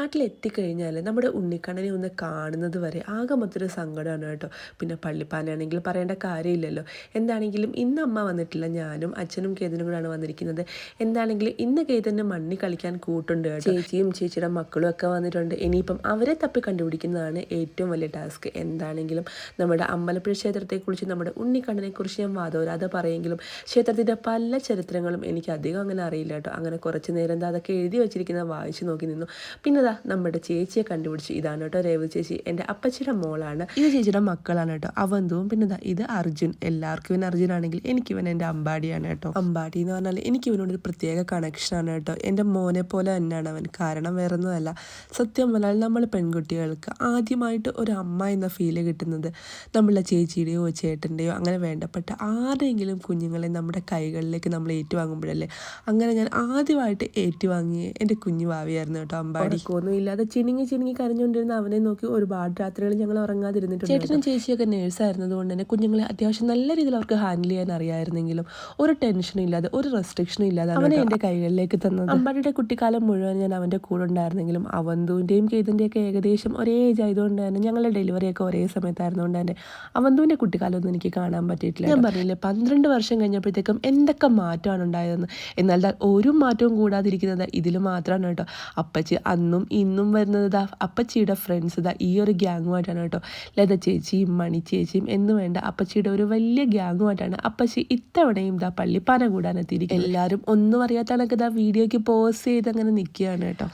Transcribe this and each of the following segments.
നാട്ടിലെത്തിക്കഴിഞ്ഞാൽ നമ്മുടെ ഉണ്ണിക്കണ്ണനെ ഒന്ന് കാണുന്നത് വരെ ആകെ മൊത്തമൊരു സങ്കടമാണ് കേട്ടോ. പിന്നെ പള്ളിപ്പാനാണെങ്കിൽ പറയേണ്ട കാര്യമില്ലല്ലോ. എന്താണെങ്കിലും ഇന്ന് അമ്മ വന്നിട്ടില്ല, ഞാനും അച്ഛനും കേതനും കൂടെയാണ് വന്നിരിക്കുന്നത്. എന്താണെങ്കിലും ഇന്ന് കേതന് മണ്ണി കളിക്കാൻ കൂട്ടുണ്ട് കേട്ടോ. ചേച്ചിയും ചേച്ചിയുടെ മക്കളും ഒക്കെ വന്നിട്ടുണ്ട്. ഇനിയിപ്പം അവരെ തപ്പി കണ്ടുപിടിക്കുന്നതാണ് ഏറ്റവും വലിയ ടാസ്ക്. എന്താണെങ്കിലും നമ്മുടെ അമ്പലപ്പുഴ ക്ഷേത്രത്തെക്കുറിച്ച്, നമ്മുടെ ഉണ്ണിക്കണ്ണനെക്കുറിച്ച് ഞാൻ വാദോരാതെ പറയെങ്കിലും ക്ഷേത്രത്തിൻ്റെ പല ചരിത്രങ്ങളും എനിക്ക് അധികം അങ്ങനെ അറിയില്ല കേട്ടോ. അങ്ങനെ കുറച്ച് നേരം അതൊക്കെ എഴുതി വെച്ചിരിക്കുന്ന വായിച്ച് നോക്കി നിന്നു. പിന്നെ നമ്മുടെ ചേച്ചിയെ കണ്ടുപിടിച്ചു. ഇതാണ് കേട്ടോ രേവതി ചേച്ചി, എൻ്റെ അപ്പച്ചിയുടെ മോളാണ്. ഇത് ചേച്ചിയുടെ മക്കളാണ് കേട്ടോ, അവന്തുവും. പിന്നെ ഇത് അർജുൻ. എല്ലാവർക്കും ഇവൻ അർജുൻ ആണെങ്കിൽ എനിക്കിവൻ എൻ്റെ അമ്പാടിയാണ് കേട്ടോ. അമ്പാടി എന്ന് പറഞ്ഞാൽ എനിക്ക് ഇവനോടൊരു പ്രത്യേക കണക്ഷനാണ് കേട്ടോ. എൻ്റെ മോനെ പോലെ തന്നെയാണ് അവൻ. കാരണം വേറൊന്നുമല്ല, സത്യം പറഞ്ഞാൽ നമ്മൾ പെൺകുട്ടികൾക്ക് ആദ്യമായിട്ട് ഒരു അമ്മ എന്ന ഫീല് കിട്ടുന്നത് നമ്മളെ ചേച്ചിയുടെയോ ചേട്ടൻ്റെയോ അങ്ങനെ വേണ്ടപ്പെട്ട ആരെങ്കിലും കുഞ്ഞുങ്ങളെ നമ്മുടെ കൈകളിലേക്ക് നമ്മൾ ഏറ്റുവാങ്ങുമ്പോഴല്ലേ. അങ്ങനെ ഞാൻ ആദ്യമായിട്ട് ഏറ്റുവാങ്ങിയ എൻ്റെ കുഞ്ഞു ഭാവിയായിരുന്നു കേട്ടോ അമ്പാടി. ഒന്നും ഇല്ലാതെ ചിണുങ്ങി കരഞ്ഞുകൊണ്ടിരുന്ന അവനെ നോക്കി ഒരുപാട് രാത്രികൾ ഞങ്ങൾ ഉറങ്ങാതിരുന്നിട്ടുണ്ട്. ചേട്ടനും ചേച്ചിയൊക്കെ നേഴ്സായിരുന്നത് കൊണ്ട് തന്നെ കുഞ്ഞുങ്ങളെ അത്യാവശ്യം നല്ല രീതിയിൽ അവർക്ക് ഹാൻഡിൽ ചെയ്യാൻ അറിയാമായിരുന്നെങ്കിലും ഒരു ടെൻഷനും ഇല്ലാതെ ഒരു റെസ്ട്രിക്ഷനും ഇല്ലാതെ അവനെ എൻ്റെ കൈകളിലേക്ക് തന്നത്. അമ്പാടിയുടെ കുട്ടിക്കാലം മുഴുവൻ ഞാൻ അവൻ്റെ കൂടെ ഉണ്ടായിരുന്നെങ്കിലും അവന്തുവിൻ്റെയും കേതിൻ്റെയൊക്കെ ഏകദേശം ഒരേ ഏജ് ആയതുകൊണ്ട് തന്നെ ഞങ്ങളുടെ ഡെലിവറിയൊക്കെ ഒരേ സമയത്തായിരുന്നുകൊണ്ട് തന്നെ അവന്തുവിൻ്റെ കുട്ടിക്കാലമൊന്നും എനിക്ക് കാണാൻ പറ്റിയിട്ടില്ല. ഞാൻ പറഞ്ഞില്ലേ 12 വർഷം കഴിഞ്ഞപ്പോഴത്തേക്കും എന്തൊക്കെ മാറ്റമാണ് ഉണ്ടായതെന്ന്. എന്നാൽ ഒരു മാറ്റവും കൂടാതിരിക്കുന്നത് ഇതിൽ മാത്രമാണ് കേട്ടോ. അപ്പച്ചി അന്നും ഇന്നും വരുന്നത് അപ്പച്ചിയുടെ ഫ്രണ്ട്സ് ഈ ഒരു ഗ്യാങ്ങുമായിട്ടാണ് കേട്ടോ. ലത ചേച്ചിയും മണി ചേച്ചിയും എന്ന് വേണ്ട അപ്പച്ചിയുടെ ഒരു വലിയ ഗ്യാങ്ങുമായിട്ടാണ് അപ്പച്ചി ഇത്തവണയും പള്ളിപ്പാന കൂടാനെത്തിയിരിക്കും. എല്ലാവരും ഒന്നും അറിയാത്ത കണക്ക് വീഡിയോയ്ക്ക് പോസ്റ്റ് ചെയ്ത് അങ്ങനെ നിൽക്കുകയാണ് കേട്ടോ.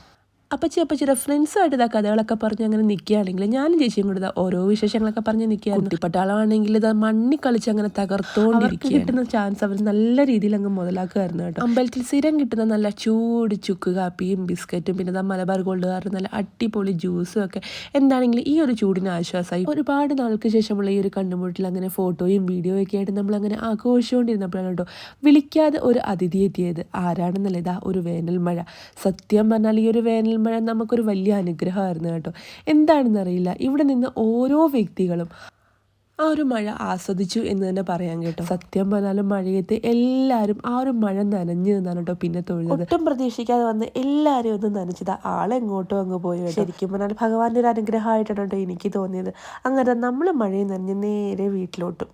അപ്പച്ചിയുടെ ഫ്രണ്ട്സുമായിട്ട് കഥകളൊക്കെ പറഞ്ഞ് അങ്ങനെ നിൽക്കുകയാണെങ്കിൽ ഞാനും ചേച്ചിയും കൂടെ ഓരോ വിശേഷങ്ങളൊക്കെ പറഞ്ഞ് നിൽക്കുകയാണ്. കുട്ടിപ്പട്ടാളമാണെങ്കിൽ മണ്ണി കളിച്ച് അങ്ങനെ തകർത്തോണ്ടിരിക്കുക. കിട്ടുന്ന ചാൻസ് അവർ നല്ല രീതിയിൽ അങ്ങ് മുതലാക്കുമായിരുന്നു കേട്ടോ. അമ്പലത്തിൽ സ്ഥിരം കിട്ടുന്ന നല്ല ചൂട് ചുക്ക് കാപ്പിയും ബിസ്ക്കറ്റും പിന്നെ മലബാർ ഗോൾഡുകാരുടെ നല്ല അടിപൊളി ജ്യൂസും ഒക്കെ എന്താണെങ്കിലും ഈ ഒരു ചൂടിന് ആശ്വാസമായി. ഒരുപാട് നാൾക്ക് ശേഷമുള്ള ഈ ഒരു കണ്ടുമുട്ടിൽ അങ്ങനെ ഫോട്ടോയും വീഡിയോയും ഒക്കെ ആയിട്ട് നമ്മളങ്ങനെ ആഘോഷിച്ചുകൊണ്ടിരുന്നപ്പോഴാണ് കേട്ടോ വിളിക്കാതെ ഒരു അതിഥി എത്തിയത്. ആരാണെന്നല്ല, ഒരു വേനൽ മഴ. സത്യം പറഞ്ഞാൽ ഈ ഒരു വേനൽ മഴ നമുക്കൊരു വലിയ അനുഗ്രഹമായിരുന്നു കേട്ടോ. എന്താണെന്നറിയില്ല, ഇവിടെ നിന്ന് ഓരോ വ്യക്തികളും ആ ഒരു മഴ ആസ്വദിച്ചു എന്ന് തന്നെ പറയാൻ കേട്ടോ. സത്യം പറഞ്ഞാലും മഴയത്ത് എല്ലാവരും ആ ഒരു മഴ നനഞ്ഞു നിന്നാണ് കേട്ടോ പിന്നെ തൊഴുന്നത്. ഒട്ടും പ്രതീക്ഷിക്കാതെ വന്ന് എല്ലാവരും ഒന്ന് നനച്ചത് ആളെങ്ങോട്ടോ അങ്ങ് പോയി. ശരിക്കും പറഞ്ഞാൽ ഭഗവാന്റെ ഒരു അനുഗ്രഹമായിട്ടാണ് കേട്ടോ എനിക്ക് തോന്നിയത്. അങ്ങനെ നമ്മൾ മഴയിൽ നനഞ്ഞ് നേരെ വീട്ടിലോട്ടും.